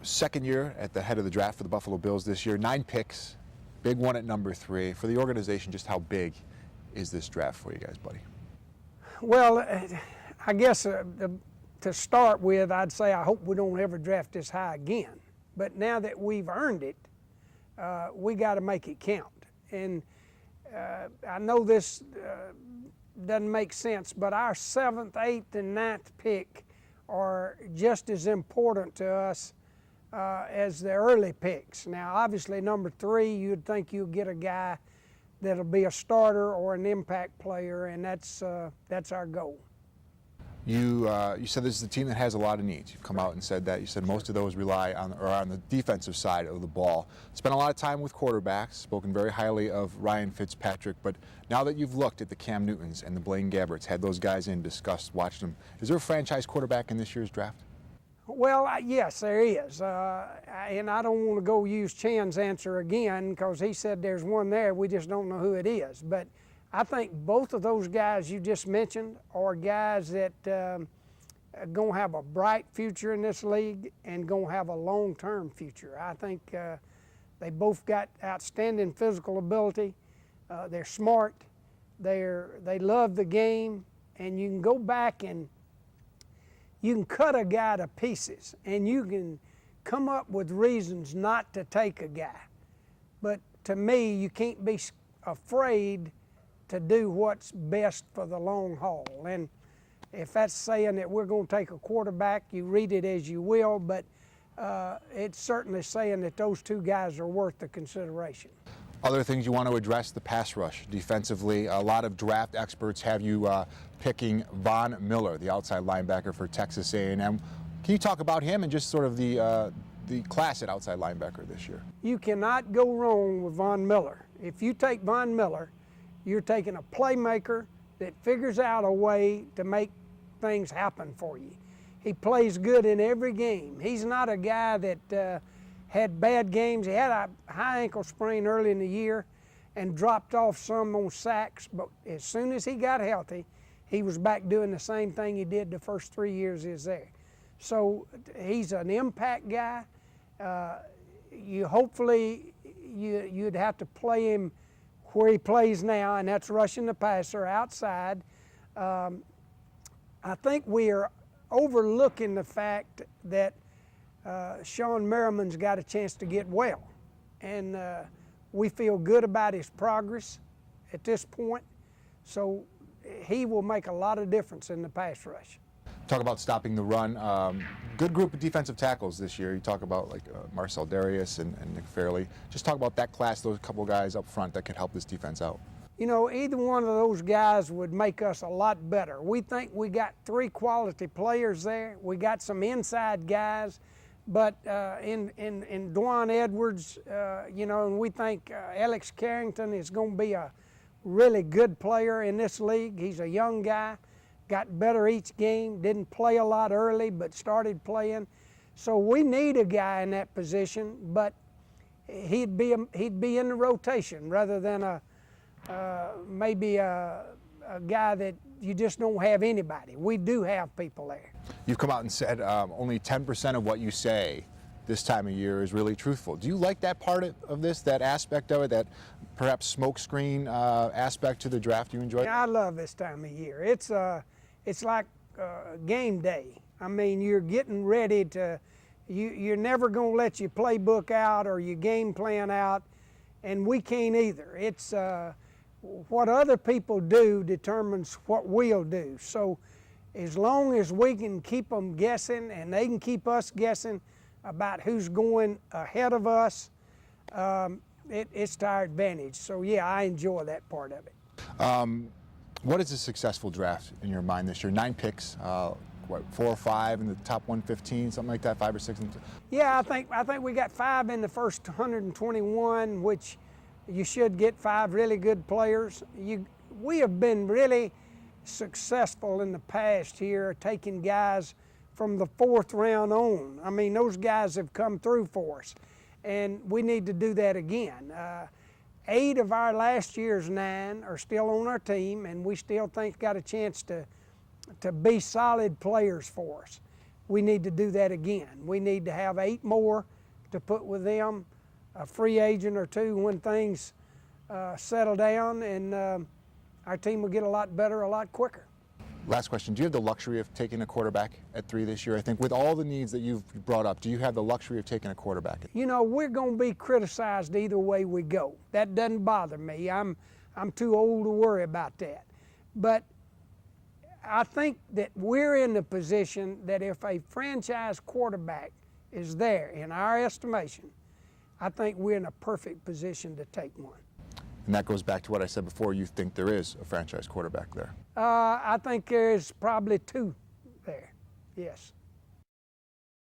second year at the head of the draft for the Buffalo Bills this year, 9 picks, big one at number 3. For the organization, just how big is this draft for you guys, buddy? Well, I guess to start with, I'd say I hope we don't ever draft this high again. But now that we've earned it, we got to make it count. And I know this doesn't make sense, but our 7th, 8th, and 9th pick are just as important to us as the early picks. Now, obviously, number 3, you'd think you'd get a guy that'll be a starter or an impact player, and that's our goal. You said this is a team that has a lot of needs. You've come out and said that. You said most of those rely on the defensive side of the ball. Spent a lot of time with quarterbacks, spoken very highly of Ryan Fitzpatrick, but now that you've looked at the Cam Newtons and the Blaine Gabberts, had those guys in, discussed, watched them, is there a franchise quarterback in this year's draft? Well, yes, there is. And I don't want to go use Chan's answer again because he said there's one there. We just don't know who it is. But I think both of those guys you just mentioned are guys that are going to have a bright future in this league and going to have a long-term future. I think they both got outstanding physical ability. They're smart. They love the game. And you can go back and you can cut a guy to pieces and you can come up with reasons not to take a guy. But to me, you can't be afraid to do what's best for the long haul. And if that's saying that we're going to take a quarterback, you read it as you will, but it's certainly saying that those 2 guys are worth the consideration. Other things you want to address, the pass rush defensively. A lot of draft experts have you picking Von Miller, the outside linebacker for Texas A&M. Can you talk about him and just sort of the class at outside linebacker this year? You cannot go wrong with Von Miller. If you take Von Miller, you're taking a playmaker that figures out a way to make things happen for you. He plays good in every game. He's not a guy that had bad games. He had a high ankle sprain early in the year and dropped off some on sacks, but as soon as he got healthy, he was back doing the same thing he did the first 3 years he was there. So he's an impact guy. You'd have to play him where he plays now, and that's rushing the passer outside. I think we are overlooking the fact that Sean Merriman's got a chance to get well, and we feel good about his progress at this point, so he will make a lot of difference in the pass rush. Talk about stopping the run. Good group of defensive tackles this year. You talk about like Marcel Darius and Nick Fairley. Just talk about that class, those couple guys up front that could help this defense out. You know, either one of those guys would make us a lot better. We think we got 3 quality players there. We got some inside guys, but in Dwan Edwards, you know, and we think Alex Carrington is going to be a really good player in this league. He's a young guy. Got better each game, didn't play a lot early, but started playing. So we need a guy in that position, but he'd be in the rotation rather than maybe a guy that you just don't have anybody. We do have people there. You've come out and said only 10% of what you say this time of year is really truthful. Do you like that part of this, that aspect of it, that perhaps smokescreen aspect to the draft you enjoy? I love this time of year. It's like game day. I mean, you're getting ready to, you're never going to let your playbook out or your game plan out, and we can't either. It's what other people do determines what we'll do. So as long as we can keep them guessing and they can keep us guessing about who's going ahead of us, it's to our advantage. So yeah, I enjoy that part of it. What is a successful draft in your mind this year? 9 picks, 4 or 5 in the top 115, something like that, 5 or 6? Yeah, I think we got 5 in the first 121, which you should get 5 really good players. We have been really successful in the past here, taking guys from the 4th round on. I mean, those guys have come through for us, and we need to do that again. 8 of our last year's 9 are still on our team, and we still think got a chance to be solid players for us. we need to do that again. We need to have 8 more to put with them, a free agent or 2 when things settle down, and our team will get a lot better a lot quicker. Last question, do you have the luxury of taking a quarterback at 3 this year? I think with all the needs that you've brought up, do you have the luxury of taking a quarterback? You know, we're going to be criticized either way we go. That doesn't bother me. I'm too old to worry about that. But I think that we're in the position that if a franchise quarterback is there, in our estimation, I think we're in a perfect position to take one. And that goes back to what I said before, you think there is a franchise quarterback there? I think there's probably 2 there, yes.